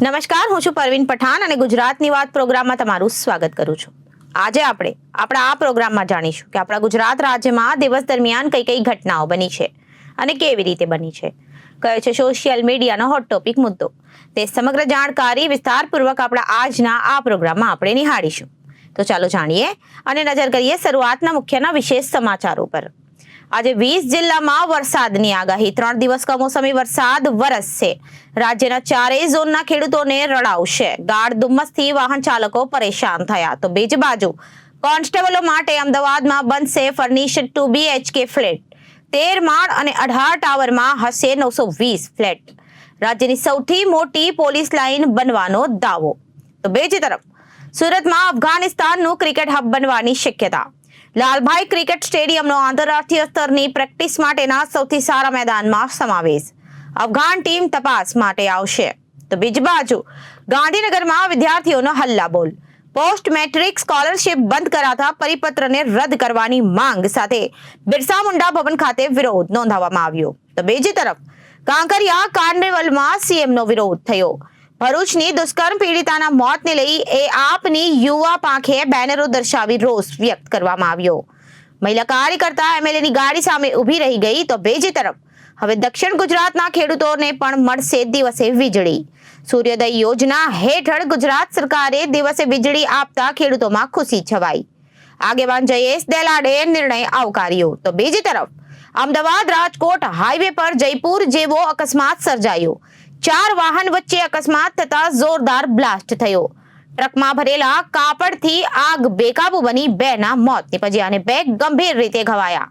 નમસ્કાર, હું છું પરવીન પઠાણ અને ગુજરાતની વાત પ્રોગ્રામમાં તમારું સ્વાગત કરું છું. આજે આપણે આપણા આ પ્રોગ્રામમાં જાણીશું કે આપણા ગુજરાત રાજ્યમાં દિવસ દરમિયાન કઈ કઈ ઘટનાઓ બની છે અને કેવી રીતે બની છે, કયો છે સોશિયલ મીડિયાનો હોટ ટોપિક મુદ્દો. તે સમગ્ર જાણકારી વિસ્તારપૂર્વક આપણા આજના આ પ્રોગ્રામમાં આપણે નિહાળીશું. તો ચાલો જાણીએ અને નજર કરીએ શરૂઆતના મુખ્યના વિશેષ સમાચારો પર. આજે 20 જિલ્લામાં વરસાદની આગાહી. 3 દિવસ કમોસમી વરસાદ વરસશે. રાજ્યના ચારેય ઝોનના ખેડૂતોને રડાવશે. ગાઢ ધુમ્મસથી વાહન ચાલકો પરેશાન થયા. તો બીજી બાજુ કોન્સ્ટેબલો માટે અમદાવાદમાં બનશે ફર્નિશ્ડ 2 BHK ફ્લેટ. 13 માળ અને 18 ટાવરમાં હશે 920 ફ્લેટ. રાજ્યની સૌથી મોટી પોલીસ લાઇન બનવાનો દાવો. તો બીજી તરફ સુરતમાં અફઘાનિસ્તાનનું ક્રિકેટ હબ બનવાની શક્યતા. લાલભાઈ ક્રિકેટ સ્ટેડિયમનો આંતરરાષ્ટ્રીય સ્તરની પ્રેક્ટિસ માટેના સૌથી સારા મેદાનમાં સમાવેશ. અફઘાન ટીમ તપાસ માટે આવશે. તો બીજી બાજુ ગાંધીનગરમાં વિદ્યાર્થીઓનો હલ્લાબોલ. પોસ્ટ મેટ્રિક સ્કોલરશિપ બંધ કરાતા પરિપત્રને રદ કરવાની માંગ સાથે બિરસા મુંડા ભવન ખાતે વિરોધ નોંધાવવામાં આવ્યો. તો બીજી તરફ કાંકરિયા કાર્નિવલમાં સીએમનો વિરોધ થયો. ભરૂચની દુષ્કર્મ પીડિતાના મોતને લઈ આપની યુવા પાંખે બેનરો દર્શાવી રોષ વ્યક્ત કરવામાં આવ્યો. મહિલા કાર્યકર્તા એમએલએની ગાડી સામે ઊભી રહી ગઈ. તો બીજી તરફ હવે દક્ષિણ ગુજરાતના ખેડૂતોને પણ મળશે દિવસે વીજળી. સૂર્યોદય યોજના હેઠળ ગુજરાત સરકારે દિવસે વીજળી આપતા ખેડૂતોમાં ખુશી છવાઈ. આગેવાન જયેશ દેલાડે નિર્ણય આવકાર્યો. તો બીજી તરફ અમદાવાદ રાજકોટ હાઈવે પર જયપુર જેવો અકસ્માત સર્જાયો. 4 વાહન વચ્ચે અકસ્માત થતા જોરદાર બ્લાસ્ટ થયો. ટ્રકમાં ભરેલા કાપડથી આગ બેકાબુ બની 2ના મોત નીપજ્યા અને 2 ગંભીર રીતે ઘવાયા.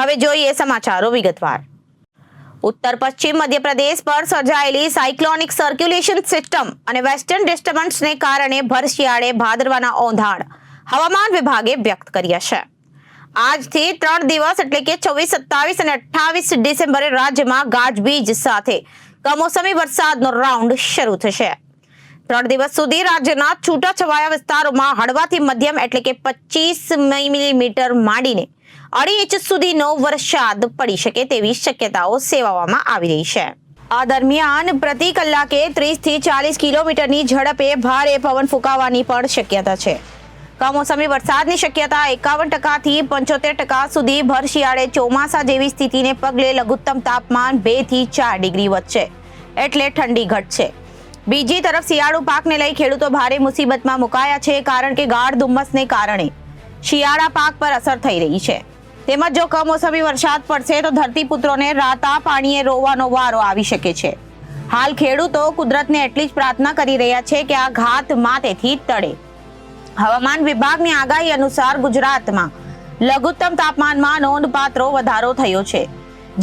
હવે જોઈએ સમાચારો વિગતવાર. ઉત્તર પશ્ચિમ મધ્યપ્રદેશ પર સર્જાયેલી સાયક્લોનિક સર્ક્યુલેશન સિસ્ટમ અને વેસ્ટર્ન ડિસ્ટર્બન્સને કારણે ભર શિયાળે ભાદરવાના ઓંધાણ હવામાન વિભાગે વ્યક્ત કર્યા છે. આજથી 3 દિવસ એટલે કે 26, 27 અને 28 ડિસેમ્બરે રાજ્યમાં ગાજવીજ સાથે કમોસમી વરસાદનો રાઉન્ડ શરૂ થશે. 3 દિવસ સુધી રાજ્યના છૂટાછવાયા વિસ્તારોમાં હળવાથી મધ્યમ એટલે કે 25 મિલીમીટર માંડીને 2.5 ઇંચ સુધીનો વરસાદ પડી શકે તેવી શક્યતાઓ સેવવામાં આવી રહી છે. આ દરમિયાન પ્રતિ કલાકે 30 થી 40 કિલોમીટરની ઝડપે ભારે પવન ફૂંકાવાની પણ શક્યતા છે. કમોસમી વરસાદની શક્યતા 51% થી 75% સુધી. ભર શિયાળે ચોમાસા જેવી સ્થિતિને પગલે લઘુત્તમ તાપમાન 2 થી 4 ડિગ્રી વધશે એટલે ઠંડી ઘટશે. બીજી તરફ શિયાળુ પાકને લઈ ખેડૂતો ભારે મુસીબતમાં મુકાયા છે, કારણ કે ગાઢ ધુમ્મસને કારણે શિયાળા પાક પર અસર થઈ રહી છે. તેમજ જો કમોસમી વરસાદ પડશે તો ધરતીપુત્રોને રાતા પાણીએ રોવાનો વારો આવી શકે છે. હાલ ખેડૂતો કુદરતને એટલી જ પ્રાર્થના કરી રહ્યા છે કે આ ઘાત માટેથી ટળે. હવામાન વિભાગની આગાહી અનુસાર ગુજરાતમાં લઘુત્તમ તાપમાનમાં નોંધપાત્ર વધારો થયો છે,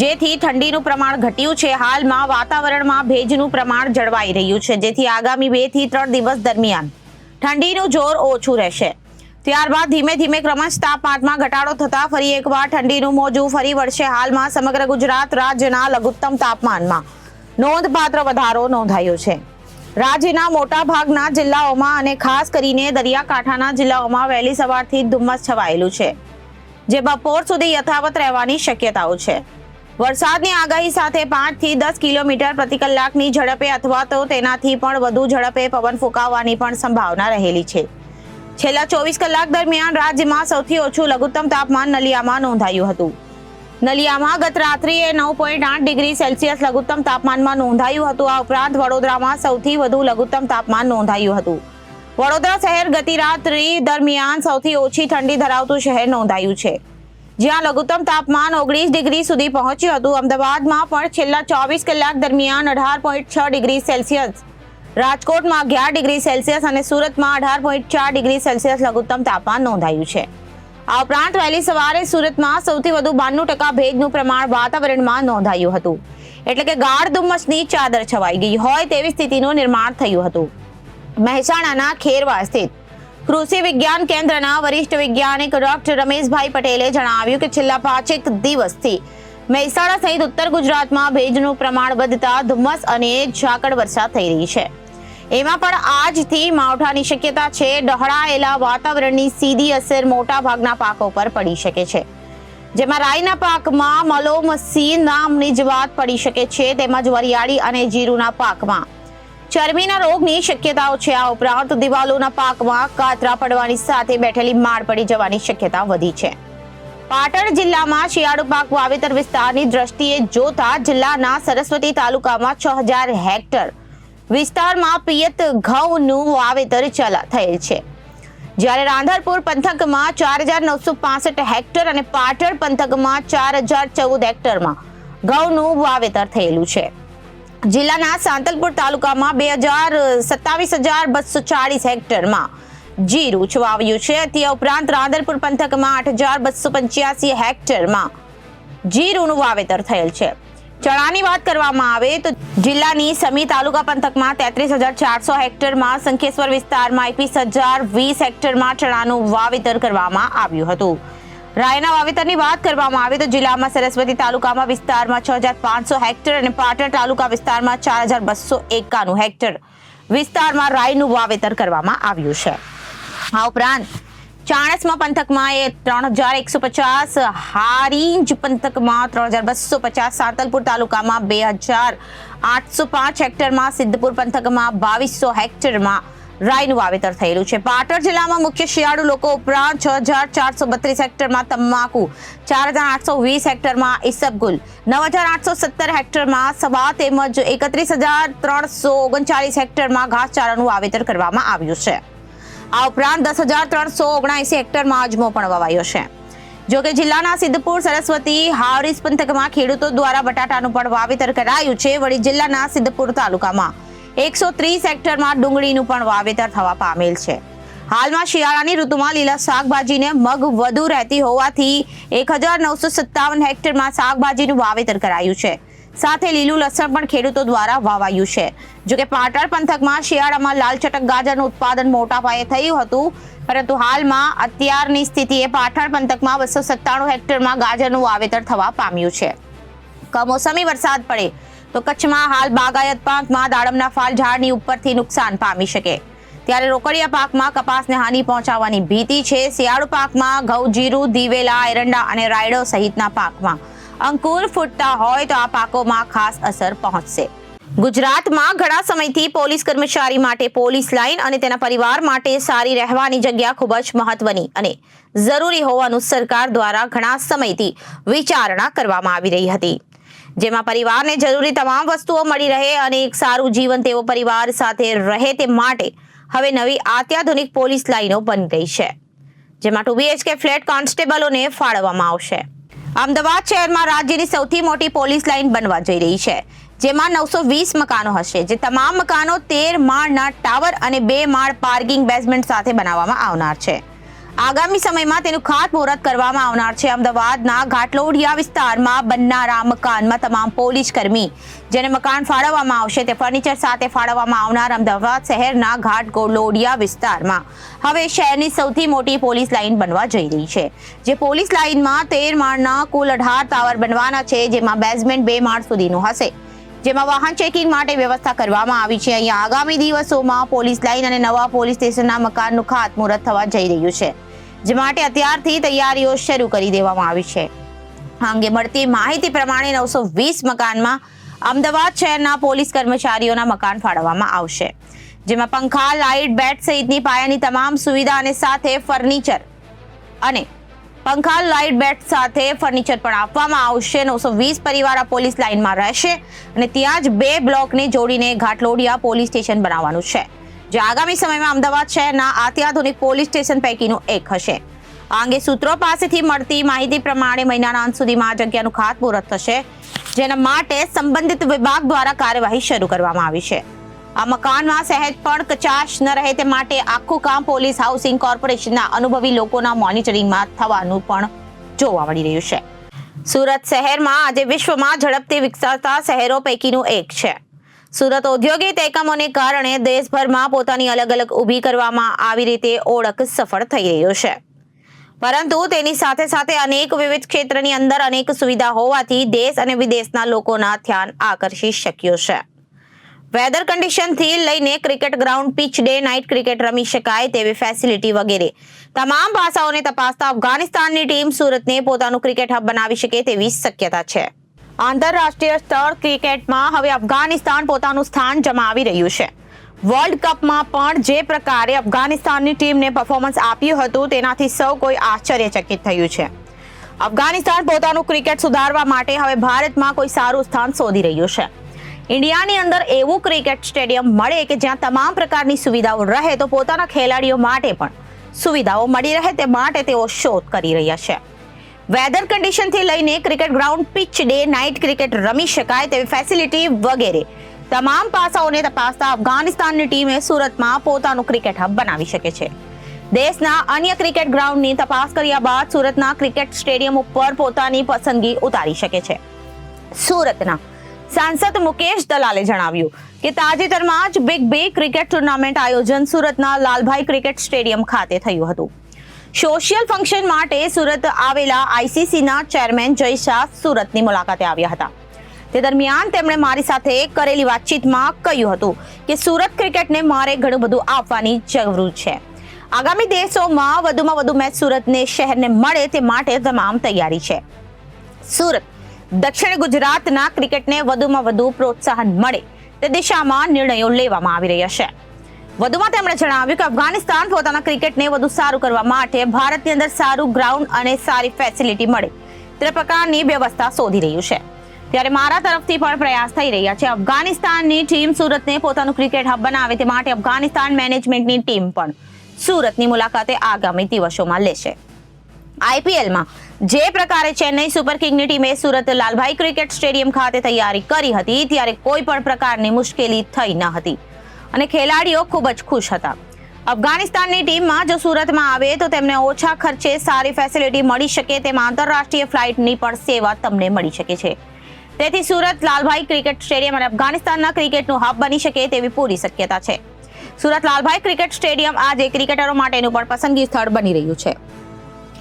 જેથી ઠંડીનું પ્રમાણ ઘટ્યું છે. હાલમાં વાતાવરણમાં ભેજનું પ્રમાણ જળવાઈ રહ્યું છે, જેથી આગામી 2 થી 3 દિવસ દરમિયાન ઠંડીનું જોર ઓછું રહેશે. ત્યારબાદ ધીમે ધીમે ક્રમશ તાપમાનમાં ઘટાડો થતા ફરી એકવાર ઠંડીનું મોજું ફરી વળશે. હાલમાં સમગ્ર ગુજરાત રાજ્યના લઘુત્તમ તાપમાનમાં નોંધપાત્ર વધારો નોંધાયો છે. રાજ્યના મોટા ભાગના જિલ્લાઓમાં અને ખાસ કરીને દરિયાકાંઠાના જિલ્લાઓમાં વહેલી સવારથી ધુમ્મસ છવાયેલું છે, જે બપોર સુધી યથાવત રહેવાની શક્યતાઓ છે. વરસાદની આગાહી સાથે 5 થી 10 કિલોમીટર પ્રતિ કલાકની ઝડપે અથવા તો તેનાથી પણ વધુ ઝડપે પવન ફૂંકાવાની પણ સંભાવના રહેલી છે. છેલ્લા 24 કલાક દરમિયાન રાજ્યમાં સૌથી ઓછું લઘુત્તમ તાપમાન નલિયામાં નોંધાયું હતું. નલિયામાં ગત રાત્રિએ 9.8 ડિગ્રી સેલ્સિયસ લઘુત્તમ તાપમાનમાં નોંધાયું હતું. આ ઉપરાંત વડોદરામાં સૌથી વધુ લઘુત્તમ તાપમાન નોંધાયું હતું. વડોદરા શહેર ગત રાત્રિ દરમિયાન સૌથી ઓછી ઠંડી ધરાવતું શહેર નોંધાયું છે, જ્યાં લઘુત્તમ તાપમાન 19 ડિગ્રી સુધી પહોંચ્યું હતું. અમદાવાદમાં પણ છેલ્લા 24 કલાક દરમિયાન 18.6 ડિગ્રી સેલ્સિયસ, રાજકોટમાં 11 ડિગ્રી સેલ્સિયસ અને સુરતમાં 18.4 ડિગ્રી સેલ્સિયસ લઘુત્તમ તાપમાન નોંધાયું છે. આ ઉપરાંત વહેલી સવારે સુરતમાં સૌથી વધુ 92% ભેજનું પ્રમાણ વાતાવરણમાં નોંધાયું હતું, એટલે કે ગાઢ ધુમ્મસની ચાદર છવાઈ ગઈ હોય તેવી સ્થિતિનું નિર્માણ થયું હતું. મહેસાણાના ખેરવા સ્થિત કૃષિ વિજ્ઞાન કેન્દ્રના વરિષ્ઠ વૈજ્ઞાનિક ડોક્ટર રમેશભાઈ પટેલે જણાવ્યું કે છેલ્લા 5 દિવસથી મહેસાણા સહિત ઉત્તર ગુજરાતમાં ભેજનું પ્રમાણ વધતા ધુમ્મસ અને ઝાકળ વરસાદ થઈ રહી છે. એમાં પણ આજથી માવઠાની શક્યતા છે. ડહોળાયેલા વાતાવરણની સીધી અસર મોટા ભાગના પાકો પર પડી શકે છે, જેમાં રાઈના પાકમાં મલોમસી નામની જીવાત પડી શકે છે, તેમજ વરિયાળી અને જીરુના પાકમાં ચરબીના રોગની શક્યતાઓ છે. આ ઉપરાંત દિવાલોના પાકમાં કાતરા પડવાની સાથે બેઠેલી માળ પડી જવાની શક્યતા વધી છે. પાટણ જિલ્લામાં શિયાળુ પાક વાવેતર વિસ્તારની દ્રષ્ટિએ જોતા જિલ્લાના સરસ્વતી તાલુકામાં 6000 હેક્ટર વિસ્તારમાં પિયત ઘઉંનું વાવેતર થયેલ છે, જ્યારે રાંધરપુર પંથકમાં 4965 હેક્ટર અને પાટણ પંથકમાં 4014 હેક્ટરમાં ઘઉંનું વાવેતર થયેલું છે. જિલ્લાના સાંતલપુર તાલુકામાં 27,240 હેક્ટરમાં જીરું વાવ્યું છે. તે ઉપરાંત રાંધરપુર પંથકમાં 8,285 હેક્ટરમાં જીરુંનું વાવેતર થયેલ છે. ચણાની વાત કરવામાં આવે તો જિલ્લાની સમી તાલુકા પંથકમાં 33,400 હેક્ટરમાં, સંખેશ્વર વિસ્તારમાં 21,020 હેક્ટરમાં ચણાનું વાવેતર કરવામાં આવ્યું હતું. રાયના વાવેતરની વાત કરવામાં આવે તો જિલ્લામાં સરસ્વતી તાલુકામાં વિસ્તારમાં 6,500 હેક્ટર અને પાટણ તાલુકા વિસ્તારમાં 4,251 હેક્ટર વિસ્તારમાં રાયનું વાવેતર કરવામાં આવ્યું છે. આ ઉપરાંત ચાણસ્મા પંથકમાં 3,150, હારીજ પંથકમાં 3,250, સાંતલપુર તાલુકામાં 2,805 હેક્ટરમાં, સિદ્ધપુર પંથકમાં 2,200 હેક્ટરમાં રાયનું વાવેતર થયેલું છે. પાટણ જિલ્લામાં મુખ્ય શિયાળુ લોકો ઉપરાંત 6,432 હેક્ટરમાં તમાકુ, 4,820 હેક્ટરમાં ઈસબગુલ, 9,817 હેક્ટરમાં સવા તેમજ 31,339 હેક્ટરમાં ઘાસચારાનું વાવેતર કરવામાં આવ્યું છે. આ ઉપરાંત 10,379 હેક્ટરમાં અજમો પણ વવાયો છે. જોકે જિલ્લાના સિદ્ધપુર, સરસ્વતી, હારીજ પંથકમાં ખેડૂતો દ્વારા બટાટાનું પણ વાવેતર કરાયું છે. વળી જિલ્લાના સિદ્ધપુર તાલુકામાં 130 હેક્ટરમાં ડુંગળીનું પણ વાવેતર થવા પામેલ છે. હાલમાં શિયાળાની ઋતુમાં લીલા શાકભાજીને મગ વધુ રહેતી હોવાથી 1,957 હેક્ટરમાં શાકભાજીનું વાવેતર કરાયું છે. સાથે લીલું લસણ પણ ખેડૂતો દ્વારા વાવાયું છે. જોકે પાટણ પંથકમાં શિયાળામાં લાલ ચટક ગાજરનું ઉત્પાદન મોટા પાયે થયું હતું, પરંતુ હાલમાં અત્યારની સ્થિતિએ પાટણ પંથકમાં 297 હેક્ટરમાં ગાજરનું વાવેતર થવા પામ્યું છે. કમોસમી વરસાદ પડે તો કચ્છમાં હાલ બાગાયત પાકમાં દાડમના ફાલ ઝાડની ઉપરથી નુકસાન પામી શકે, ત્યારે રોકડિયા પાકમાં કપાસને હાનિ પહોંચાડવાની ભીતિ છે. શિયાળુ પાકમાં ઘઉં, જીરું, દિવેલા, એરંડા અને રાયડો સહિતના પાકમાં અંકુર ફૂટતા હોય તો આ પાકોમાં ખાસ અસર પહોંચશે. ગુજરાતમાં ઘણા સમયથી પોલીસ કર્મચારી માટે પોલીસ લાઇન અને તેના પરિવાર માટે સારી રહેવાની જગ્યા ખૂબ જ મહત્વની અને જરૂરી હોવાનું સરકાર દ્વારા ઘણા સમયથી વિચારણા કરવામાં આવી રહી હતી, જેમાં પરિવારને જરૂરી તમામ વસ્તુઓ મળી રહે અને એક સારું જીવન તેઓ પરિવાર સાથે રહે તે માટે હવે નવી અત્યાધુનિક પોલીસ લાઇનો બની રહી છે, જેમાં 2 BHK ફ્લેટ કોન્સ્ટેબલોને ફાળવવામાં આવશે. અમદાવાદ શહેરમાં રાજ્યની સૌથી મોટી પોલીસ લાઇન બનવા જઈ રહી છે, જેમાં 920 મકાનો હશે, જે તમામ મકાનો 13 માળના ટાવર અને 2 માળ પાર્કિંગ બેઝમેન્ટ સાથે બનાવવામાં આવનાર છે. આગામી સમયમાં તેનું ખાતમુહૂર્ત કરવામાં આવનાર છે. અમદાવાદના ઘાટલોડિયા વિસ્તારમાં બનનારા મકાનમાં તમામ પોલીસ કર્મી જેને મકાન ફાળવવામાં આવશે તે ફર્નિચર સાથે ફાળવવામાં આવનાર અમદાવાદ શહેરના ઘાટલોડિયા વિસ્તારમાં હવે શહેરની સૌથી મોટી પોલીસ લાઇન બનવા જઈ રહી છે. જે પોલીસ લાઇનમાં 13 માળના કુલ 18 ટાવર બનવાના છે, જેમાં બેઝમેન્ટ 2 માળ સુધીનું હશે, જેમાં વાહન ચેકિંગ માટે વ્યવસ્થા કરવામાં આવી છે. અહીંયા આગામી દિવસોમાં પોલીસ લાઇન અને નવા પોલીસ સ્ટેશનના મકાનનું ખાતમુહૂર્ત થવા જઈ રહ્યું છે, જે માટે અત્યારથી તૈયારીઓ શરૂ કરી દેવામાં આવી છે. આ અંગે મળતી માહિતી પ્રમાણે 920 મકાનમાં અમદાવાદ શહેરના પોલીસ કર્મચારીઓના મકાન ફાળવવામાં આવશે, જેમાં પંખા, લાઇટ, બેડ સહિતની પાયાની તમામ સુવિધા અને સાથે ફર્નિચર પણ આપવામાં આવશે. 920 પરિવાર આ પોલીસ લાઇનમાં રહેશે અને ત્યાં જ 2 બ્લોકને જોડીને ઘાટલોડિયા પોલીસ સ્ટેશન બનાવવાનું છે, જે આગામી સમયમાં અમદાવાદ શહેરના અત્યાધુનિક પોલીસ સ્ટેશન પૈકીનું એક હશે. આ અંગે સૂત્રો પાસેથી મળતી માહિતી પ્રમાણે મહિનાના અંત સુધીમાં આ જગ્યાનું ખાતમુહૂર્ત થશે, જેના માટે સંબંધિત વિભાગ દ્વારા કાર્યવાહી શરૂ કરવામાં આવી છે. આ મકાનમાં સહેજ પણ કચાશ ન રહે તે માટે આખું કામ પોલીસ હાઉસિંગ કોર્પોરેશનના અનુભવી લોકોના મોનિટરિંગમાં થવાનું પણ જોવા મળી રહ્યું છે. સુરત શહેરમાં આજે વિશ્વમાં ઝડપથી વિકસતા શહેરો પૈકીનું એક છે. સુરત ઔદ્યોગિક એકમોને કારણે દેશભરમાં પોતાની અલગ અલગ ઊભી કરવામાં આવી રીતે ઓળખ સફળ થઈ રહ્યો છે, પરંતુ તેની સાથે સાથે અનેક વિવિધ ક્ષેત્રની અંદર અનેક સુવિધા હોવાથી દેશ અને વિદેશના લોકોના ધ્યાન આકર્ષી શક્યો છે. વેધર કન્ડિશનથી લઈને cricket ground, pitch, day night cricket રમી શકાય તેવી ફેસિલિટી વગેરે તમામ પાસાઓને તપાસતા અફઘાનિસ્તાનની ટીમ સુરતને પોતાનું ક્રિકેટ હબ બનાવી શકે તેવી શક્યતા છે. આંતરરાષ્ટ્રીય સ્તર ક્રિકેટમાં હવે અફઘાનિસ્તાન પોતાનું સ્થાન જમાવી રહ્યું છે. વર્લ્ડ કપમાં પણ જે પ્રકારે અફઘાનિસ્તાનની ટીમને પરફોર્મન્સ આપ્યું હતું તેનાથી સૌ કોઈ આશ્ચર્યચકિત થયું છે. અફઘાનિસ્તાન પોતાનું ક્રિકેટ સુધારવા માટે હવે ભારતમાં કોઈ સારું સ્થાન શોધી રહ્યું છે. ઇન્ડિયાની અંદર એવું ક્રિકેટ સ્ટેડિયમ મળે કે જ્યાં તમામ પ્રકારની સુવિધાઓ રહે તો પોતાના ખેલાડીઓ માટે પણ સુવિધાઓ મળી રહે તે માટે તેઓ શોધ કરી રહ્યા છે. વેધર કન્ડિશનથી લઈને cricket ground, pitch, day night cricket રમી શકાય તેવી ફેસિલિટી વગેરે તમામ પાસાઓને તપાસતા અફઘાનિસ્તાનની ટીમે સુરતમાં પોતાનું ક્રિકેટ હબ બનાવી શકે છે. દેશના અન્ય ક્રિકેટ ગ્રાઉન્ડની તપાસ કર્યા બાદ સુરતના ક્રિકેટ સ્ટેડિયમ ઉપર પોતાની પસંદગી ઉતારી શકે છે. સુરતના સાંસદ મુકેશ દલાલે જણાવ્યું કે તાજેતરમાં જ બિગ બે ક્રિકેટ ટુર્નામેન્ટ આયોજન સુરતના લાલભાઈ ક્રિકેટ સ્ટેડિયમ ખાતે થયું હતું. સોશિયલ ફંક્શન માટે સુરત આવેલા આઈસીસીના ચેરમેન જય શાહ સુરતની મુલાકાતે આવ્યા હતા. તે દરમિયાન તેમણે મારી સાથે કરેલી વાતચીતમાં કહ્યું હતું કે સુરત ક્રિકેટને મારે ઘણું બધું આપવાની જરૂર છે. આગામી દિવસોમાં વધુમાં વધુ મેચ સુરતને શહેરને મળે તે માટે તમામ તૈયારી છે. સુરત દક્ષિણ ગુજરાતના ક્રિકેટને વધુમાં વધુ પ્રોત્સાહન મળે તે દિશામાં નિર્ણયો લેવામાં આવી રહ્યા છે. વધુમાં તેમણે જણાવ્યું કે અફઘાનિસ્તાન પોતાના ક્રિકેટને વધુ સારું કરવા માટે ભારતની અંદર સારું ગ્રાઉન્ડ અને સારી ફેસિલિટી મળે તે પ્રકારની વ્યવસ્થા શોધી રહ્યું છે. ત્યારે મારા તરફથી પણ પ્રયાસ થઈ રહ્યા છે. અફઘાનિસ્તાનની ટીમ સુરતને પોતાનું ક્રિકેટ હબ બનાવે તે માટે અફઘાનિસ્તાન મેનેજમેન્ટની ટીમ પણ સુરતની મુલાકાતે આગામી દિવસોમાં લેશે. આઈપીએલમાં જે પ્રકારે ચેન્નઈ સુપર કિંગની ટીમે સુરત લાલભાઈ ક્રિકેટ સ્ટેડિયમ ખાતે તૈયારી કરી હતી ત્યારે કોઈ પણ પ્રકારની મુશ્કેલી થઈ ન હતી અને ખેલાડીઓ ખૂબ જ ખુશ હતા. અફઘાનિસ્તાનની ટીમમાં જો સુરતમાં આવે તો તેમને ઓછા ખર્ચે સારી ફેસિલિટી મળી શકે તેમ આંતરરાષ્ટ્રીય ફ્લાઇટની પણ સેવા તમને મળી શકે છે. તેથી સુરત લાલભાઈ ક્રિકેટ સ્ટેડિયમ અને અફઘાનિસ્તાનના ક્રિકેટનું હબ બની શકે તેવી પૂરી શક્યતા છે. સુરત લાલભાઈ ક્રિકેટ સ્ટેડિયમ આજે ક્રિકેટરો માટેનું પણ પસંદગી સ્થળ બની રહ્યું છે.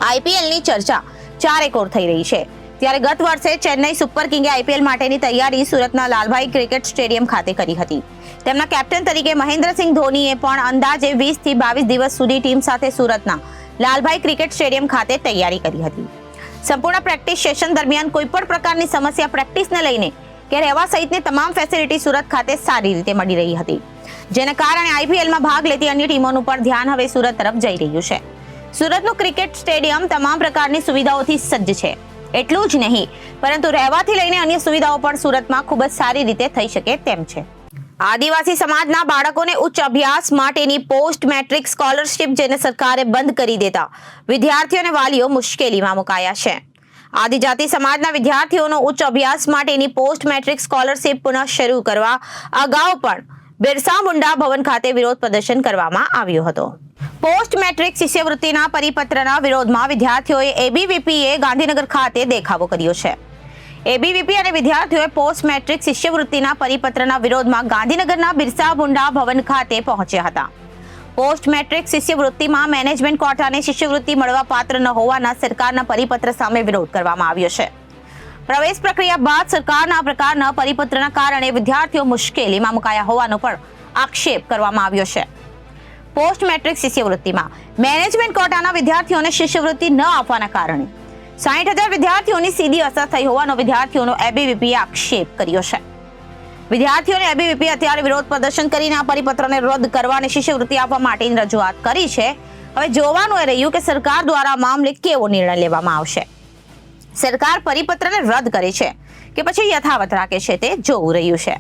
આઈપીએલની ચર્ચા ચારેકોર થઈ રહી છે ત્યારે ગત વર્ષે ચેન્નઈ સુપર કિંગે આઈપીએલ માટેની તૈયારી સુરતના લાલભાઈ ક્રિકેટ સ્ટેડિયમ ખાતે કરી હતી. તેમના કેપ્ટન તરીકે મહેન્દ્રસિંહ ધોનીએ પણ અંદાજે 20 થી 22 દિવસ સુધી ટીમ સાથે સુરતના લાલભાઈ ક્રિકેટ સ્ટેડિયમ ખાતે તૈયારી કરી હતી. સંપૂર્ણ પ્રેક્ટિસ સેશન દરમિયાન કોઈ પણ પ્રકારની સમસ્યા પ્રેક્ટિસને લઈને કે રહેવા સહિતની તમામ ફેસિલિટી સુરત ખાતે સારી રીતે મળી રહી હતી, જેના કારણે આઈપીએલમાં ભાગ લેતી અન્ય ટીમોનું પણ ધ્યાન હવે સુરત તરફ જઈ રહ્યું છે. સુરતનું ક્રિકેટ સ્ટેડિયમ તમામ પ્રકારની સુવિધાઓથી સજ્જ છે. એટલું જ નહીં પરંતુ રહેવાથી લઈને અન્ય સુવિધાઓ પણ સુરતમાં ખૂબ જ સારી રીતે થઈ શકે તેમ છે. આદિવાસી સમાજના બાળકોને ઉચ્ચ અભ્યાસ માટેની પોસ્ટ મેટ્રિક સ્કોલરશિપ જેને સરકારે બંધ કરી દેતા વિદ્યાર્થીઓ અને વાલીઓ મુશ્કેલીમાં મુકાયા છે. આદિજાતિ સમાજના વિદ્યાર્થીઓનો ઉચ્ચ અભ્યાસ માટેની પોસ્ટ મેટ્રિક સ્કોલરશિપ પુનઃ શરૂ કરવા અગાઉ પણ બિરસા મુંડા ભવન ખાતે વિરોધ પ્રદર્શન કરવામાં આવ્યો હતો. પોસ્ટ મેટ્રિક શિષ્યવૃત્તિના પરિપત્રના વિરોધમાં વિદ્યાર્થીઓએ એબીવીપીએ ગાંધીનગર ખાતે દેખાવો કર્યો છે. એબીવીપી અને વિદ્યાર્થીઓએ પોસ્ટ મેટ્રિક શિષ્યવૃત્તિના પરિપત્રના વિરોધમાં ગાંધીનગરના બિરસા મુંડા ભવન ખાતે પહોંચ્યા હતા. પોસ્ટ મેટ્રિક શિષ્યવૃત્તિમાં મેનેજમેન્ટ કોટાને શિષ્યવૃત્તિ મળવા પાત્ર ન હોવાના સરકારના પરિપત્ર સામે વિરોધ કરવામાં આવ્યો છે. પ્રવેશ પ્રક્રિયા બાદ સરકારના આ પ્રકારના પરિપત્રના કારણે વિદ્યાર્થીઓ મુશ્કેલીમાં મુકાયા હોવાનો પણ આક્ષેપ કરવામાં આવ્યો છે. પોસ્ટ મેટ્રિક શિષ્યવૃત્તિમાં મેનેજમેન્ટ કોટાના વિદ્યાર્થીઓને શિષ્યવૃત્તિ ન આપવાના કારણે 60,000 વિદ્યાર્થીઓની સીધી અસર થઈ હોવાનો વિદ્યાર્થીઓનો એબીવીપીએ આક્ષેપ કર્યો છે. વિદ્યાર્થીઓને એબીવીપી અત્યારે વિરોધ પ્રદર્શન કરીને આ પરિપત્રને રદ કરવા અને શિષ્યવૃત્તિ આપવા માટેની રજૂઆત કરી છે. હવે જોવાનું એ રહ્યું કે સરકાર દ્વારા મામલે કેવો નિર્ણય લેવામાં આવશે. સરકાર પરિપત્રને રદ કરે છે કે પછી યથાવત રાખે છે તે જોવું રહ્યું છે.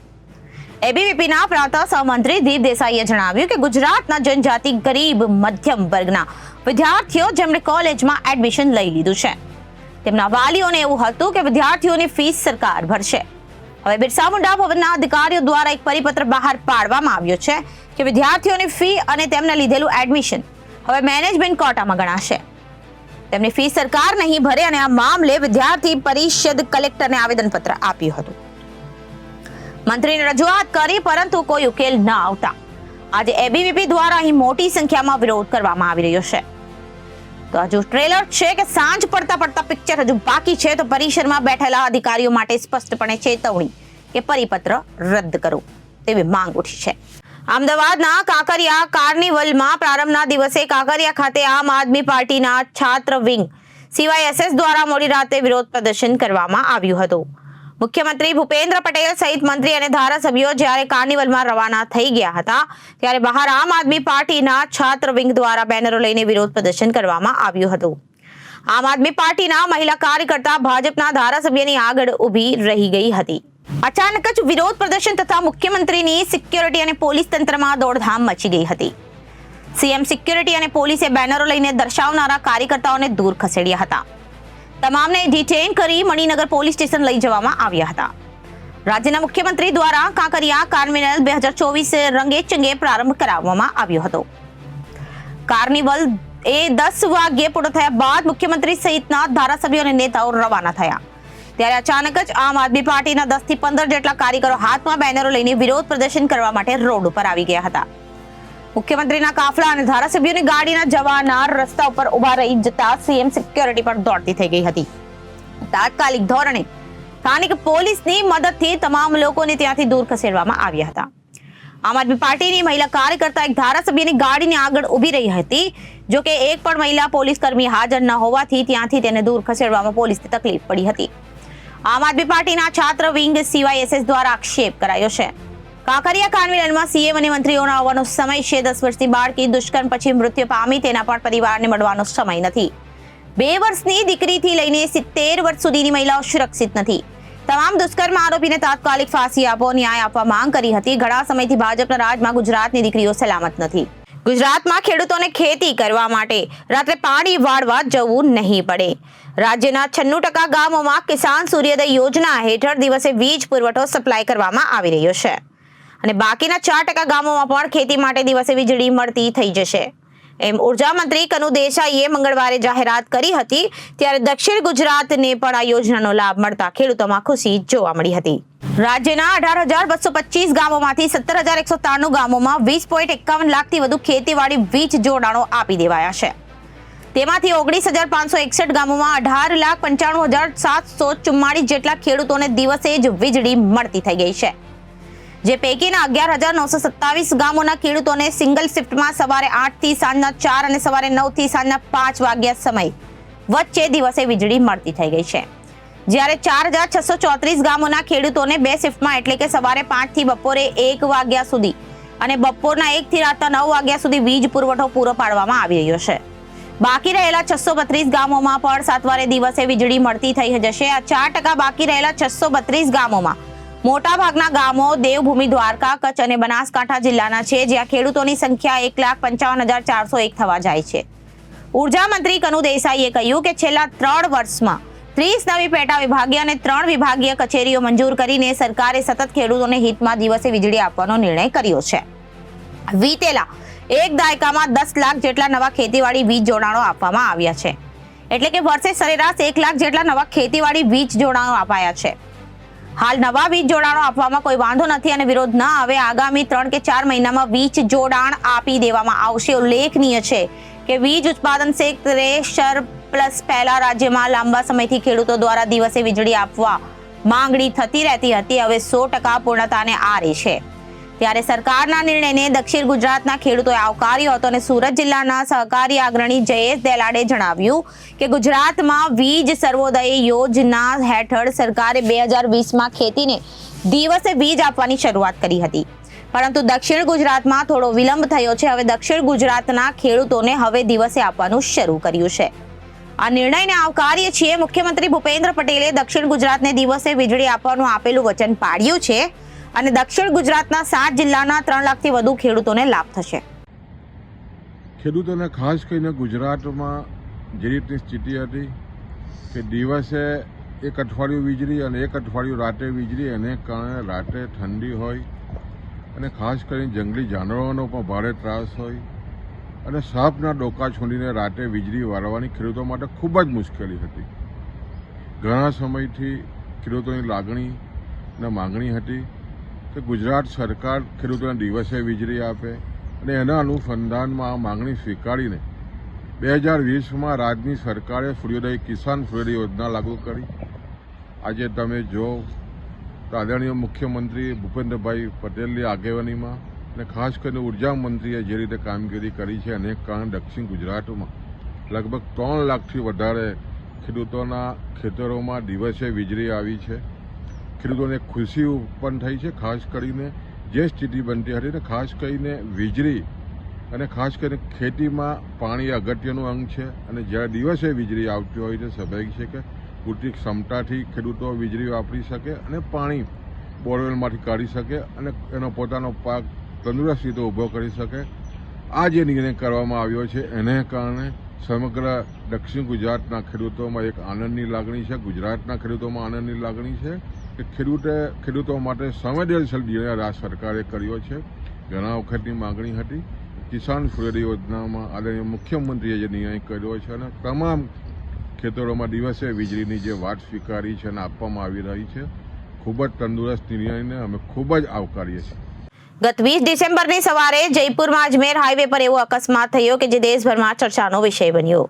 એબીવીપીના પ્રાંત સહમંત્રી દીપ દેસાઈએ જણાવ્યું કે ગુજરાતના જનજાતિ ગરીબ મધ્યમ વર્ગના વિદ્યાર્થીઓ જેમણે કોલેજમાં એડમિશન લઈ લીધું છે તેમના વાલીઓને એવું હતું કે વિદ્યાર્થીઓની ફીસ સરકાર ભરશે. હવે બિરસા મુંડા ભવનના અધિકારીઓ દ્વારા એક પરિપત્ર બહાર પાડવામાં આવ્યો છે કે વિદ્યાર્થીઓની ફી અને તેમને લીધેલું એડમિશન હવે મેનેજમેન્ટ કોટામાં ગણાશે. તેમની ફી સરકાર નહીં ભરે અને આ મામલે વિદ્યાર્થી પરિષદ કલેક્ટરને આવેદનપત્ર આપ્યું હતું. મંત્રીને રજૂઆત કરી પરંતુ કોઈ ઉકેલ ન આવતા આજે એબીવીપી દ્વારા અહીં મોટી સંખ્યામાં વિરોધ કરવામાં આવી રહ્યો છે. તો હજુ ટ્રેલર છે કે સાંજ પડતા પિક્ચર હજુ બાકી છે. તો પરિસરમાં બેઠેલા અધિકારીઓ માટે સ્પષ્ટપણે ચેતવણી કે પરિપત્ર રદ કરો. તેવી માંગ ઉઠી છે. અમદાવાદના કાંકરિયા કાર્નિવલમાં પ્રારંભના દિવસે કાંકરિયા ખાતે આમ આદમી પાર્ટીના છાત્ર વિંગ CYSS દ્વારા મોડી રાતે વિરોધ પ્રદર્શન કરવામાં આવ્યું હતું. મુખ્યમંત્રી ભૂપેન્દ્ર પટેલ સહિત મંત્રી અને ધારાસભ્યો જ્યારે કાર્નિવલમાં રવાના થઈ ગયા હતા ત્યારે બહાર આમ આદમી પાર્ટીના છાત્ર વિંગ દ્વારા બેનરો લઈને વિરોધ પ્રદર્શન કરવામાં આવ્યું હતું. આમ આદમી પાર્ટીના મહિલા કાર્યકર્તા ભાજપના ધારાસભ્યની આગળ ઊભી રહી ગઈ હતી. અચાનક જ વિરોધ પ્રદર્શન તથા મુખ્યમંત્રીની સિક્યોરિટી અને પોલીસ તંત્રમાં દોડધામ મચી ગઈ હતી. સીએમ સિક્યોરિટી અને પોલીસે બેનરો લઈને દર્શાવનારા કાર્યકર્તાઓને દૂર ખસેડ્યા હતા. તમામને ડિટેઇન કરી મણિનગર પોલીસ સ્ટેશન લઈ જવામાં આવ્યા હતા. રાજ્યના મુખ્યમંત્રી દ્વારા કાંકરિયા કાર્નિવલ 2024 રંગેચંગે પ્રારંભ કરાવવામાં આવ્યો હતો. કાર્નિવલ 10 વાગ્યે પૂર્ણ થયા બાદ મુખ્યમંત્રી સહિતના ધારાસભ્યો અને નેતાઓ રવાના થયા. ત્યારે અચાનક જ આમ આદમી પાર્ટીના 10 થી 15 જેટલા કાર્યકરો હાથમાં બેનરો લઈને વિરોધ પ્રદર્શન કરવા માટે રોડ ઉપર આવી ગયા હતા. મુખ્યમંત્રીના કાફલા અને ધારાસભ્યોની ગાડીના જવાના રસ્તા ઉપર ઉભા રહી જતા સીએમ સિક્યોરિટી પર દોડતી થઈ ગઈ હતી. તાત્કાલિક ધોરણે સ્થાનિક પોલીસની મદદથી તમામ લોકોને ત્યાંથી દૂર ખસેડવામાં આવ્યા હતા. આમ આદમી પાર્ટીની મહિલા કાર્યકર્તા એક ધારાસભ્યની ગાડીની આગળ ઊભી રહી હતી. જો કે એક પણ મહિલા પોલીસ કર્મી હાજર ન હોવાથી ત્યાંથી તેને દૂર ખસેડવામાં પોલીસને તકલીફ પડી હતી. આમ આદમી પાર્ટીના છાત્ર વિંગ CYSS દ્વારા આક્ષેપ કરાયો છે. કાંકરિયા કાર્નિવલમાં સીએમ અને મંત્રીઓનો આવવાનો સમય છે. 10 વર્ષની બાળકી દુષ્કર્મ પછી મૃત્યુ પામી તેના પણ પરિવારને મળવાનો સમય નથી. 2 વર્ષની દીકરીથી લઈને 70 વર્ષ સુધીની મહિલાઓ સુરક્ષિત નથી. તમામ દુષ્કર્મ આરોપીને તાત્કાલિક ફાંસી આપો, ન્યાય આપવા માંગ કરી હતી. ઘણા સમયથી ભાજપના રાજમાં ગુજરાતની દીકરીઓ સલામત નથી. ગુજરાતમાં ખેડૂતોને ખેતી કરવા માટે રાત્રે પાણી વાળવા જવું નહીં પડે. રાજ્યના 96% ગામોમાં કિસાન સૂર્યોદય યોજના હેઠળ દિવસે વીજ પુરવઠો સપ્લાય કરવામાં આવી રહ્યો છે અને બાકીના 4% ગામોમાં પણ ખેતી માટે દિવસે વીજળી મળતી થઈ જશે એમ ઉર્જા મંત્રી કનુ દેસાઈએ મંગળવારે જાહેરાત કરી હતી. ત્યારે દક્ષિણ ગુજરાતને પણ આ યોજનાનો લાભ મળતા ખેડૂતોમાં ખુશી જોવા મળી હતી. રાજ્યના 18,225 ગામોમાંથી 17,193 ગામોમાં 20.51 લાખથી વધુ ખેતીવાડી વીજ જોડાણો આપી દેવાયા છે. તેમાંથી 19,561 ગામોમાં 18,95,744 જેટલા ખેડૂતોને દિવસે જ વીજળી મળતી થઈ ગઈ છે. જે પૈકીના 11,927 ગામોના ખેડૂતોને સિંગલ શિફ્ટમાં સવારે 8 થી સાંજના 4 અને સવારે 9 થી સાંજના 5 વાગ્યા સમય વચ્ચે દિવસે વીજળી મળતી થઈ ગઈ છે. જ્યારે 4,634 ગામોના ખેડૂતોને 2 શિફ્ટમાં એટલે કે સવારે 5 થી બપોરે 1 વાગ્યા સુધી અને બપોરના 1 થી રાતના 9 વાગ્યા સુધી વીજ પુરવઠો પૂરો પાડવામાં આવી રહ્યો છે. બાકી રહેલા 632 ગામોમાં પણ સાતવારે દિવસે વીજળી મળતી થઈ જશે. આ 4% બાકી રહેલા 632 ગામોમાં મોટા ભાગના ગામો દેવભૂમિ, દ્વારકા, કચ્છ અને બનાસકાંઠા જિલ્લાના છે, જ્યાં ખેડૂતોની સંખ્યા 1,55,401 થવા જાય છે. ઉર્જા મંત્રી કનુ દેસાઈએ કહ્યું કે છેલ્લા 3 વર્ષમાં 30 નવી પેટા વિભાગીય અને 3 વિભાગીય કચેરીઓ મંજૂર કરીને સરકારે સતત ખેડૂતોને હિતમાં દિવસે વીજળી આપવાનો નિર્ણય કર્યો છે. વીતેલા 1 દાયકામાં 10 લાખ જેટલા નવા ખેતીવાડી વીજ જોડાણો આપવામાં આવ્યા છે. એટલે કે વર્ષે સરેરાશ 1 લાખ જેટલા નવા ખેતીવાડી વીજ જોડાણો અપાયા છે. હાલ નવા વીજ જોડાણો આપવામાં કોઈ વાંધો નથી અને વિરોધ ન આવે. આગામી 3 કે 4 મહિનામાં વીજ જોડાણ આપી દેવામાં આવશે. ઉલ્લેખનીય છે કે વીજ ઉત્પાદન ક્ષેત્રે સરપ્લસ પહેલા રાજ્યમાં લાંબા સમયથી ખેડૂતો દ્વારા દિવસે વીજળી આપવા માંગણી થતી રહેતી હતી. હવે 100% પૂર્ણતાને આરે છે. ત્યારે સરકારના નિર્ણયને દક્ષિણ ગુજરાતના ખેડૂતોએ આવકાર્યો હતો અને સુરત જિલ્લાના સહકારી અગ્રણી જયેશ દેલાડે જણાવ્યું કે ગુજરાતમાં વીજ સર્વોદય યોજના હેઠળ સરકારે 2020માં ખેતીને દિવસે વીજ આપવાની શરૂઆત કરી હતી, પરંતુ દક્ષિણ ગુજરાતમાં થોડો વિલંબ થયો છે. હવે દક્ષિણ ગુજરાતના ખેડૂતોને હવે દિવસે આપવાનું શરૂ કર્યું છે. આ નિર્ણયને આવકારીએ છીએ. મુખ્યમંત્રી ભૂપેન્દ્ર પટેલે દક્ષિણ ગુજરાતને દિવસે વીજળી આપવાનું આપેલું વચન પાડ્યું છે અને દક્ષિણ ગુજરાતના 7 જિલ્લાના 3 લાખથી વધુ ખેડૂતોને લાભ થશે. ખેડૂતોને ખાસ કરીને ગુજરાતમાં જે રીતની સ્થિતિ હતી કે દિવસે 1 અઠવાડિયું વીજળી અને 1 અઠવાડિયું રાતે વીજળી, એને કારણે રાતે ઠંડી હોય અને ખાસ કરીને જંગલી જાનવરોનો પણ ભારે ત્રાસ હોય અને સાપના ડોકા છોડીને રાતે વીજળી વાળવાની ખેડૂતો માટે ખૂબ જ મુશ્કેલી હતી. ઘણા સમયથી ખેડૂતોની લાગણી અને માંગણી હતી કે ગુજરાત સરકાર ખેડૂતોને દિવસે વીજળી આપે અને એના અનુસંધાનમાં આ માંગણી સ્વીકારીને 2020માં રાજ્યની સરકારે કિસાન સૂર્યોદય યોજના લાગુ કરી. આજે તમે જો તો આદરણીય મુખ્યમંત્રી ભૂપેન્દ્રભાઈ પટેલની આગેવાનીમાં અને ખાસ કરીને ઉર્જા મંત્રીએ જે રીતે કામગીરી કરી છે અને કારણે દક્ષિણ ગુજરાતમાં લગભગ 3 લાખથી વધારે ખેડૂતોના ખેતરોમાં દિવસે વીજળી આવી છે. ખેડૂતોને ખુશી ઉત્પન્ન થઈ છે. ખાસ કરીને જે સ્થિતિ બનતી હતી ને ખાસ કરીને વીજળી અને ખાસ કરીને ખેતીમાં પાણી અગત્યનું અંગ છે અને જ્યારે દિવસે વીજળી આવતી હોય તો સ્વાભાવિક છે કે પૂરતી ક્ષમતાથી ખેડૂતો વીજળી વાપરી શકે અને પાણી બોરવેલમાંથી કાઢી શકે અને એનો પોતાનો પાક તંદુરસ્ત રીતે ઊભો કરી શકે. આ જે નિર્ણય કરવામાં આવ્યો છે એને કારણે સમગ્ર દક્ષિણ ગુજરાતના ખેડૂતોમાં એક આનંદની લાગણી છે. ગુજરાતના ખેડૂતોમાં આનંદની લાગણી છે કે ખેડૂતો માટે સંવેદનશીલ નિર્ણય રાજ્ય સરકારે કર્યો છે. ઘણા વખતની માગણી હતી. કિસાન સૂર્યોદય યોજનામાં આદરણીય મુખ્યમંત્રીએ જે નિર્ણય કર્યો છે અને તમામ ખેતરોમાં દિવસે વીજળીની જે વાત સ્વીકારી છે અને આપવામાં આવી રહી છે, ખૂબ જ તંદુરસ્ત નિર્ણયને અમે ખૂબ જ આવકારીએ છીએ. ગત 20 ડિસેમ્બરની સવારે જયપુરમાં અજમેર હાઈવે પર એવો અકસ્માત થયો કે જે દેશભરમાં ચર્ચાનો વિષય બન્યો.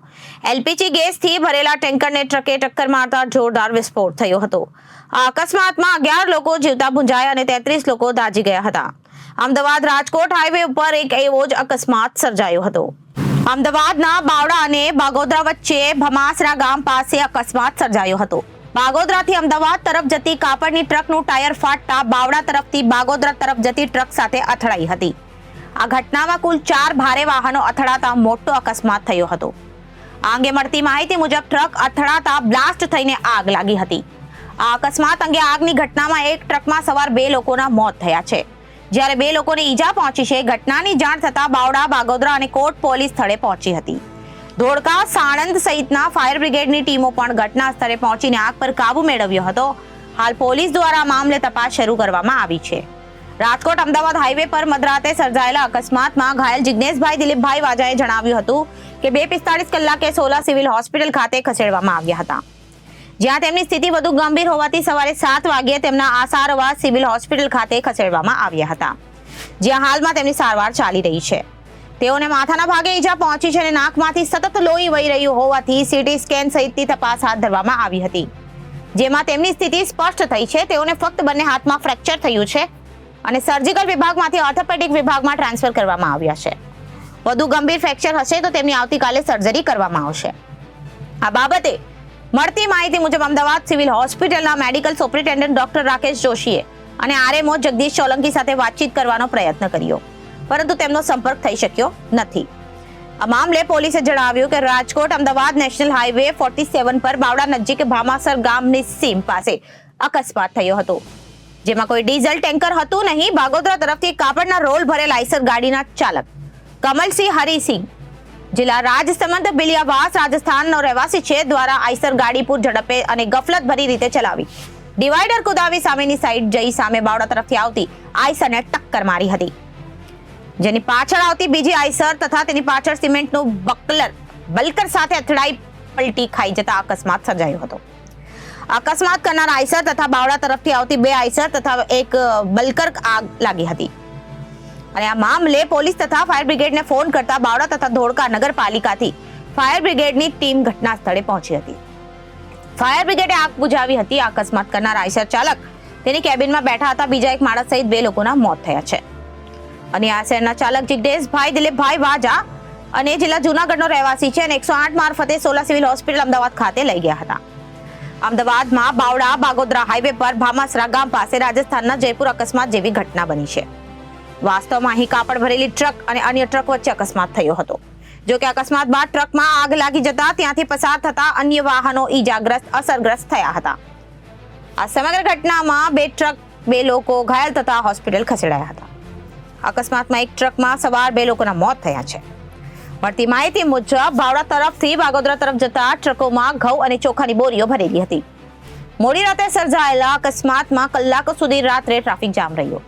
એલપીજી ગેસથી ભરેલા ટેન્કરને ટ્રકે ટક્કર મારતા જોરદાર વિસ્ફોટ થયો હતો. આ અકસ્માતમાં 11 લોકો જીવતા ભૂંજાયા અને 33 લોકો દાઝી ગયા હતા. અમદાવાદ રાજકોટ હાઈવે ઉપર એક એવો જ અકસ્માત સર્જાયો હતો. અમદાવાદના બાવડા અને બાગોદરા વચ્ચે ભમાસરા ગામ પાસે અકસ્માત સર્જાયો હતો. બાગોદરાથી અમદાવાદ તરફ જતી કાપડની ટ્રકનું ટાયર ફાટતા બાવડા તરફથી બાગોદરા તરફ જતી ટ્રક સાથે અથડાઈ હતી. આ ઘટનામાં કુલ 4 ભારે વાહનો અથડાતા મોટો અકસ્માત થયો હતો. આ અંગે મળતી માહિતી મુજબ ટ્રક અથડાતા બ્લાસ્ટ થઈને આગ લાગી હતી. આ અકસ્માત અંગે આગની ઘટનામાં એક ટ્રકમાં સવાર 2 લોકોના મોત થયા છે, જ્યારે 2 લોકોને ઈજા પહોંચી છે. ઘટનાની જાણ થતાં બાવડા, બાગોદરા અને કોટ પોલીસ સ્થળે પહોંચી હતી. ધોળકા, સાણંદ સહિતના ફાયર બ્રિગેડની ટીમો પણ ઘટના સ્થળે પહોંચીને આગ પર કાબુ મેળવ્યો હતો. હાલ પોલીસ દ્વારા મામલે તપાસ શરૂ કરવામાં આવી છે. રાજકોટ અમદાવાદ હાઈવે પર મધરાતે સર્જાયેલા અકસ્માતમાં ઘાયલ જિગ્નેશભાઈ દિલીપભાઈ વાજાએ જણાવ્યું હતું કે 2:45 કલાકે સોલા સિવિલ હોસ્પિટલ ખાતે ખસેડવામાં આવ્યા હતા, જ્યાં તેમની સ્થિતિ વધુ ગંભીર હોવાથી સવારે 7 વાગ્યે તેમના આસારવા સિવિલ હોસ્પિટલ ખાતે ખસેડવામાં આવ્યા હતા, જ્યાં હાલમાં તેમની સારવાર ચાલી રહી છે. તેઓને માથાના ભાગે ઈજા પહોંચી છે અને નાકમાંથી સતત લોહી વહી રહ્યું હોવાથી સીટી સ્કેન સહિતની તપાસ હાથ ધરવામાં આવી હતી, જેમાં તેમની સ્થિતિ સ્પષ્ટ થઈ છે. તેઓને ફક્ત બંને હાથમાં ફ્રેક્ચર થયું છે અને સર્જિકલ વિભાગમાંથી ઓર્થોપેડિક વિભાગમાં ટ્રાન્સફર કરવામાં આવ્યા છે. વધુ ગંભીર ફ્રેક્ચર હશે તો તેમની આવતીકાલે સર્જરી કરવામાં આવશે. આ બાબતે મળતી માહિતી મુજબ અમદાવાદ સિવિલ હોસ્પિટલના મેડિકલ સુપ્રિન્ટેન્ડન્ટ ડોક્ટર રાકેશ જોશીએ અને આરએમઓ જગદીશ સોલંકી સાથે વાતચીત કરવાનો પ્રયત્ન કર્યો, પરંતુ તેમનો સંપર્ક થઈ શક્યો નથી. આ મામલે પોલીસે જણાવ્યું કે રાજકોટ અમદાવાદ નેશનલ હાઈવે 47 પર બાવડા નજીક ભામાસર ગામની સીમ પાસે અકસ્માત થયો હતો, જેમાં કોઈ ડીઝલ ટેન્કર હતું નહીં. બાગોદરા તરફથી કાપડના રોલ ભરેલ આઈસર ગાડીના ચાલક કમલસિંહ હરિસિંહ, જિલ્લા રાજસમંદ બિલિયાવાસ, રાજસ્થાનનો રહેવાસી છે, દ્વારા આઈસર ગાડી પૂર ઝડપે અને ગફલત ભરી રીતે ચલાવી ડિવાઈડર કુદાવી સામેની સાઈડ જઈ સામે બાવડા તરફથી આવતી આઈસરને ટક્કર મારી હતી, જેની પાછળ આવતી બીજી આઈસર તથા તેની પાછળ સિમેન્ટનું બલ્કર સાથે અથડાઈ પલટી ખાઈ જતા અકસ્માત સર્જાયો હતો. અકસ્માત કરનાર આઈસર તથા બાવડા તરફથી આવતી 2 આઈસર તથા એક બલ્કર આગ લાગી હતી અને આ મામલે પોલીસ તથા ફાયર બ્રિગેડને ફોન કરતા બાવડા તથા ધોળકા નગરપાલિકાથી ફાયર બ્રિગેડની ટીમ ઘટના સ્થળે પહોંચી હતી. ફાયર બ્રિગેડે આગ બુઝાવી હતી. અકસ્માત કરનાર આઈસર ચાલક તેની કેબિનમાં બેઠા હતા. બીજા એક માણસ સહિત 2 લોકોના મોત થયા છે અને આ શહેરના ચાલક જિગ્નેશભાઈ દિલીપભાઈ વાજા અને જિલ્લા જૂનાગઢનો રહેવાસી છે અને 108 મારફતે સોલા સિવિલ હોસ્પિટલ અમદાવાદ ખાતે લઈ ગયા હતા. અમદાવાદમાં બાવડા બાગોદરા હાઈવે પર ભામાસરા ગામ પાસે રાજસ્થાનના જયપુર અકસ્માત જેવી ઘટના બની છે. વાસ્તવમાં અહીં કાપડ ભરેલી ટ્રક અને અન્ય ટ્રક વચ્ચે અકસ્માત થયો હતો. જો કે અકસ્માત બાદ ટ્રકમાં આગ લાગી જતા ત્યાંથી પસાર થતા અન્ય વાહનો અસરગ્રસ્ત થયા હતા. આ સમગ્ર ઘટનામાં 2 ટ્રક 2 લોકો ઘાયલ થતા હોસ્પિટલ ખસેડાયા હતા. અકસ્માતમાં એક ટ્રકમાં સવાર 2 લોકોના મોત થયા છે. મળતી માહિતી મુજબ બાવડા તરફથી બાગોદરા તરફ જતા ટ્રકોમાં ઘઉં અને ચોખાની બોરીઓ ભરેલી હતી. મોડી રાતે સર્જાયેલા અકસ્માતમાં કલાકો સુધી રાત્રે ટ્રાફિક જામ રહ્યો.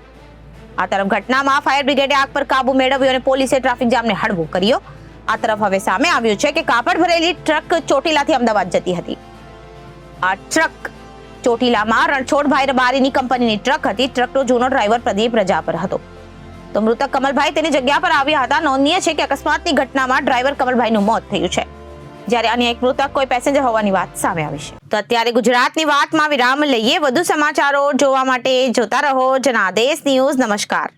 આ તરફ ઘટનામાં ફાયર બ્રિગેડે આગ પર કાબુ મેળવ્યો અને પોલીસે ટ્રાફિક જામને હળવો કર્યો. આ તરફ હવે સામે આવ્યું છે કે કાપડ ભરેલી ટ્રક ચોટીલાથી અમદાવાદ જતી હતી. આ ટ્રક ચોટીલામાં રણછોડભાઈ રબારીની કંપનીની ટ્રક હતી. ટ્રકનો જૂનો ડ્રાઈવર પ્રદીપ રજા પર હતો, તો મૃતક કમલભાઈ તેની જગ્યા પર આવ્યા હતા. નોંધનીય છે કે અકસ્માતની ઘટનામાં ડ્રાઈવર કમલભાઈનું મોત થયું છે. જ્યારે અન્ય એક મૃતક કોઈ પેસેન્જર હોવાની વાત સામે આવી છે. તો અત્યારે ગુજરાતની વાતમાં વિરામ લઈએ. વધુ સમાચારો જોવા માટે જોતા રહો જનાદેશ ન્યૂઝ. નમસ્કાર.